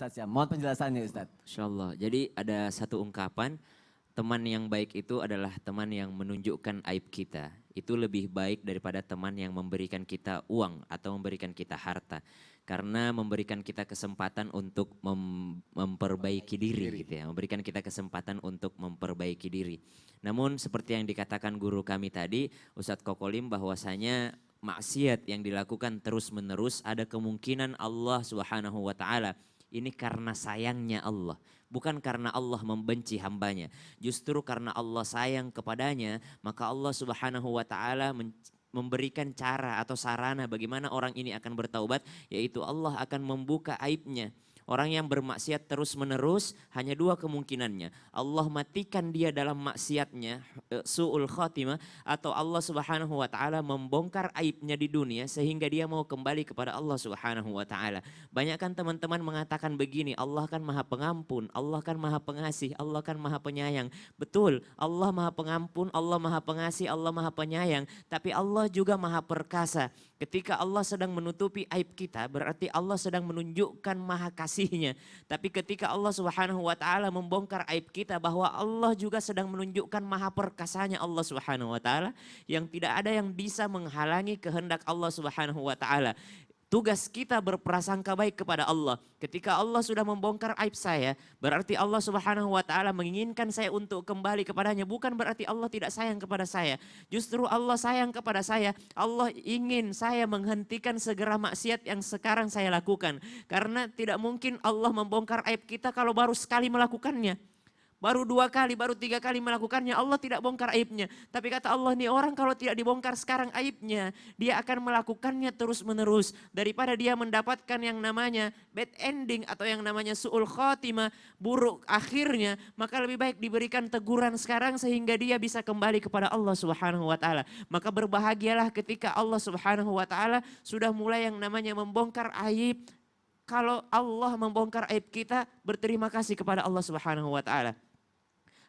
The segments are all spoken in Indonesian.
Ustadz ya. Mohon penjelasannya Ustadz. Insyaallah. Jadi ada satu ungkapan, teman yang baik itu adalah teman yang menunjukkan aib kita. Itu lebih baik daripada teman yang memberikan kita uang atau memberikan kita harta. Karena memberikan kita kesempatan untuk memperbaiki diri gitu ya. Memberikan kita kesempatan untuk memperbaiki diri. Namun seperti yang dikatakan guru kami tadi, Ustadz Kokolim, bahwasanya maksiat yang dilakukan terus menerus ada kemungkinan Allah Subhanahu wa taala ini karena sayangnya Allah, bukan karena Allah membenci hambanya. Justru karena Allah sayang kepadanya, maka Allah Subhanahu wa taala memberikan cara atau sarana bagaimana orang ini akan bertaubat, yaitu Allah akan membuka aibnya. Orang yang bermaksiat terus menerus hanya dua kemungkinannya. Allah matikan dia dalam maksiatnya, su'ul khatimah, atau Allah Subhanahu wa taala membongkar aibnya di dunia sehingga dia mau kembali kepada Allah Subhanahu wa taala. Banyak kan teman-teman mengatakan begini, Allah kan Maha Pengampun, Allah kan Maha Pengasih, Allah kan Maha Penyayang. Betul, Allah Maha Pengampun, Allah Maha Pengasih, Allah Maha Penyayang, tapi Allah juga Maha Perkasa. Ketika Allah sedang menutupi aib kita, berarti Allah sedang menunjukkan maha kasihnya. Tapi ketika Allah Subhanahu wa taala membongkar aib kita, bahwa Allah juga sedang menunjukkan maha perkasanya Allah Subhanahu wa taala, yang tidak ada yang bisa menghalangi kehendak Allah Subhanahu wa taala. Tugas kita berprasangka baik kepada Allah. Ketika Allah sudah membongkar aib saya, berarti Allah Subhanahu wa taala menginginkan saya untuk kembali kepadanya. Bukan berarti Allah tidak sayang kepada saya. Justru Allah sayang kepada saya. Allah ingin saya menghentikan segera maksiat yang sekarang saya lakukan. Karena tidak mungkin Allah membongkar aib kita kalau baru sekali melakukannya. Baru 2 kali, baru 3 kali melakukannya, Allah tidak bongkar aibnya. Tapi kata Allah, nih orang kalau tidak dibongkar sekarang aibnya, dia akan melakukannya terus menerus. Daripada dia mendapatkan yang namanya bad ending atau yang namanya su'ul khatimah, buruk akhirnya, maka lebih baik diberikan teguran sekarang sehingga dia bisa kembali kepada Allah Subhanahu wa taala. Maka berbahagialah ketika Allah Subhanahu wa taala sudah mulai yang namanya membongkar aib. Kalau Allah membongkar aib kita, berterima kasih kepada Allah Subhanahu wa taala.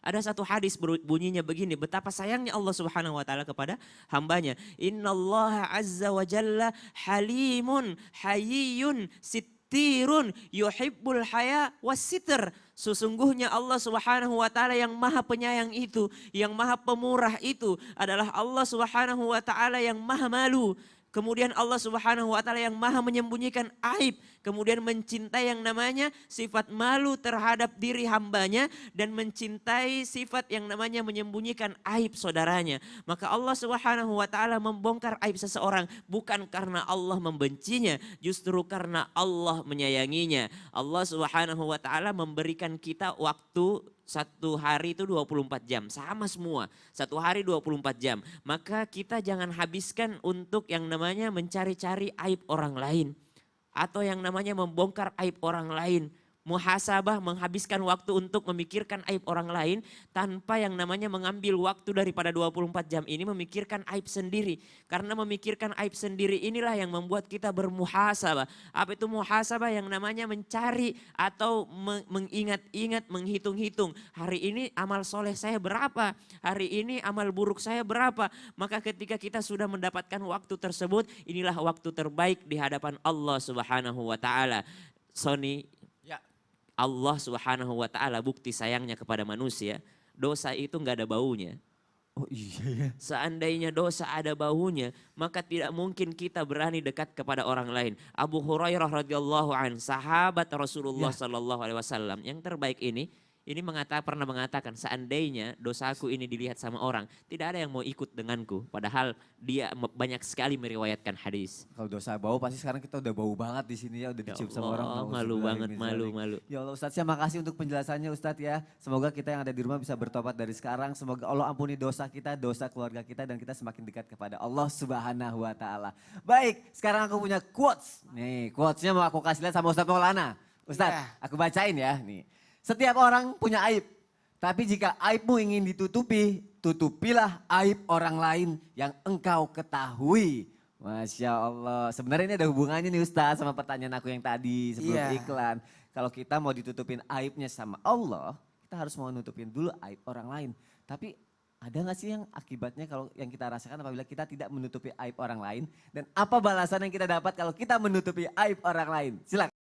Ada satu hadis bunyinya begini, betapa sayangnya Allah Subhanahu wa taala kepada hambanya. Innallaha azza wa jalla halimun hayyun sittirun yuhibbul haya wassitr. Sesungguhnya Allah Subhanahu wa taala yang maha penyayang itu, yang maha pemurah itu adalah Allah Subhanahu wa taala yang maha malu. Kemudian Allah Subhanahu wa taala yang maha menyembunyikan aib. Kemudian mencintai yang namanya sifat malu terhadap diri hambanya. Dan mencintai sifat yang namanya menyembunyikan aib saudaranya. Maka Allah Subhanahu wa taala membongkar aib seseorang. Bukan karena Allah membencinya. Justru karena Allah menyayanginya. Allah Subhanahu wa taala memberikan kita waktu 1 hari itu 24 jam, sama semua. 1 hari 24 jam. Maka kita jangan habiskan untuk yang namanya mencari-cari aib orang lain. Atau yang namanya membongkar aib orang lain. Muhasabah, menghabiskan waktu untuk memikirkan aib orang lain tanpa yang namanya mengambil waktu daripada 24 jam ini memikirkan aib sendiri. Karena memikirkan aib sendiri inilah yang membuat kita bermuhasabah. Apa itu muhasabah? Yang namanya mencari atau mengingat-ingat, menghitung-hitung. Hari ini amal soleh saya berapa? Hari ini amal buruk saya berapa? Maka ketika kita sudah mendapatkan waktu tersebut, inilah waktu terbaik di hadapan Allah Subhanahu wa taala. Sony, Allah Subhanahu wa taala bukti sayangnya kepada manusia, dosa itu nggak ada baunya. Oh iya. Seandainya dosa ada baunya, maka tidak mungkin kita berani dekat kepada orang lain. Abu Hurairah radhiyallahu an, sahabat Rasulullah sallallahu alaihi wasallam yang terbaik ini pernah mengatakan, seandainya dosaku ini dilihat sama orang, tidak ada yang mau ikut denganku. Padahal dia banyak sekali meriwayatkan hadis. Kalau dosa bau pasti sekarang kita udah bau banget di sini ya, udah dicium sama orang. Malu banget, malu. Ya Allah Ustadz, saya makasih untuk penjelasannya Ustadz ya. Semoga kita yang ada di rumah bisa bertobat dari sekarang. Semoga Allah ampuni dosa kita, dosa keluarga kita, dan kita semakin dekat kepada Allah Subhanahu wa taala. Baik, sekarang aku punya quotes. Nih, quotesnya mau aku kasih lihat sama Ustadz Maulana. Ustadz, aku bacain ya nih. Setiap orang punya aib, tapi jika aibmu ingin ditutupi, tutupilah aib orang lain yang engkau ketahui. Masya Allah, sebenarnya ini ada hubungannya nih Ustaz sama pertanyaan aku yang tadi sebelum iklan. Kalau kita mau ditutupin aibnya sama Allah, kita harus mau nutupin dulu aib orang lain. Tapi ada gak sih yang akibatnya kalau yang kita rasakan apabila kita tidak menutupi aib orang lain? Dan apa balasan yang kita dapat kalau kita menutupi aib orang lain? Silakan.